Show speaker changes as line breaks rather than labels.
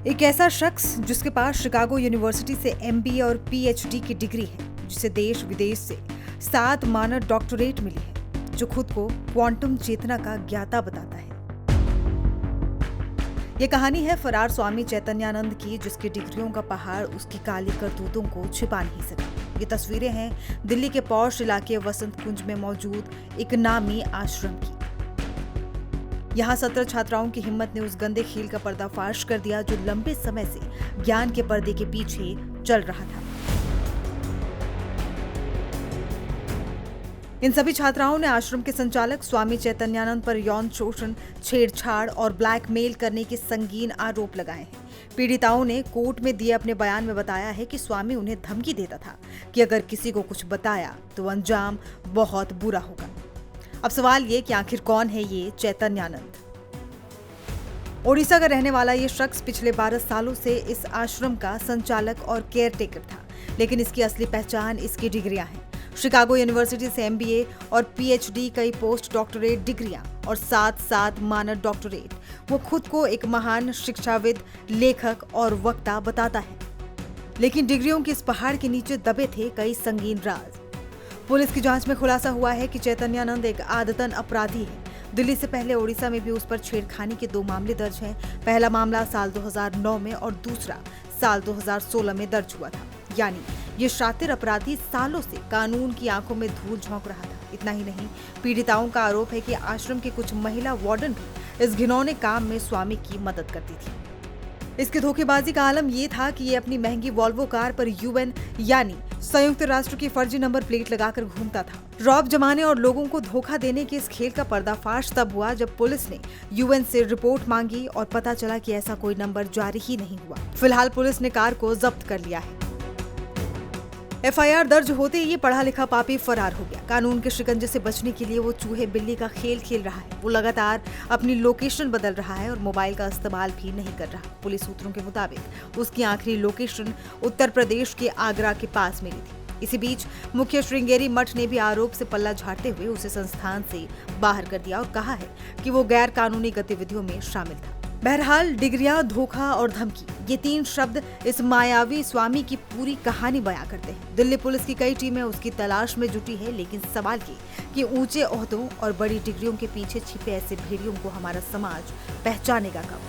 एक ऐसा शख्स जिसके पास शिकागो यूनिवर्सिटी से एमबीए और पीएचडी की डिग्री है, जिसे देश विदेश से 7 मानद डॉक्टरेट मिली है, जो खुद को क्वांटम चेतना का ज्ञाता बताता है। ये कहानी है फरार स्वामी चैतन्यानंद की, जिसकी डिग्रियों का पहाड़ उसकी काली करतूतों को छिपा नहीं सका। ये तस्वीरें हैं दिल्ली के पौष इलाके वसंत कुंज में मौजूद एक नामी आश्रम की। यहाँ 17 छात्राओं की हिम्मत ने उस गंदे खेल का पर्दाफाश कर दिया जो लंबे समय से ज्ञान के पर्दे के पीछे चल रहा था। इन सभी छात्राओं ने आश्रम के संचालक स्वामी चैतन्यानंद पर यौन शोषण, छेड़छाड़ और ब्लैकमेल करने के संगीन आरोप लगाए हैं। पीड़िताओं ने कोर्ट में दिए अपने बयान में बताया है कि स्वामी उन्हें धमकी देता था कि अगर किसी को कुछ बताया तो अंजाम बहुत बुरा होगा। अब सवाल ये कि आखिर कौन है ये चैतन्यानंद? ओडिशा का रहने वाला ये शख्स पिछले 12 सालों से इस आश्रम का संचालक और केयरटेकर था, लेकिन इसकी असली पहचान इसकी डिग्रियां हैं। शिकागो यूनिवर्सिटी से एमबीए और पीएचडी, कई पोस्ट डॉक्टरेट डिग्रियां और 7 मानद डॉक्टरेट। वो खुद को एक महान शिक्षाविद, लेखक और वक्ता बताता है, लेकिन डिग्रियों के इस पहाड़ के नीचे दबे थे कई संगीन राज। पुलिस की जांच में खुलासा हुआ है कि चैतन्यानंद एक आदतन अपराधी है। दिल्ली से पहले ओडिशा में भी उस पर छेड़खानी के 2 मामले दर्ज हैं। पहला मामला साल 2009 में और दूसरा साल 2016 में दर्ज हुआ था। यानी ये शातिर अपराधी सालों से कानून की आंखों में धूल झोंक रहा था। इतना ही नहीं, पीड़िताओं का आरोप है कि आश्रम की कुछ महिला वार्डन भी इस घिनौने काम में स्वामी की मदद करती थी। इसकी धोखेबाजी का आलम यह था कि ये अपनी महंगी वॉल्वो कार पर यूएन यानी संयुक्त राष्ट्र की फर्जी नंबर प्लेट लगाकर घूमता था। रौब जमाने और लोगों को धोखा देने के इस खेल का पर्दाफाश तब हुआ जब पुलिस ने यूएन से रिपोर्ट मांगी और पता चला कि ऐसा कोई नंबर जारी ही नहीं हुआ। फिलहाल पुलिस ने कार को जब्त कर लिया है। एफआईआर दर्ज होते ही ये पढ़ा लिखा पापी फरार हो गया। कानून के शिकंजे से बचने के लिए वो चूहे बिल्ली का खेल खेल रहा है। वो लगातार अपनी लोकेशन बदल रहा है और मोबाइल का इस्तेमाल भी नहीं कर रहा। पुलिस सूत्रों के मुताबिक उसकी आखिरी लोकेशन उत्तर प्रदेश के आगरा के पास मिली थी। इसी बीच मुख्य श्रृंगेरी मठ ने भी आरोप से पल्ला झाड़ते हुए उसे संस्थान से बाहर कर दिया और कहा है कि वो गैर कानूनी गतिविधियों में शामिल था। बहरहाल, डिग्रियां, धोखा और धमकी, ये 3 शब्द इस मायावी स्वामी की पूरी कहानी बयां करते हैं। दिल्ली पुलिस की कई टीमें उसकी तलाश में जुटी है, लेकिन सवाल ये कि ऊंचे ओहदों और बड़ी डिग्रियों के पीछे छिपे ऐसे भेड़ियों को हमारा समाज पहचानेगा कब?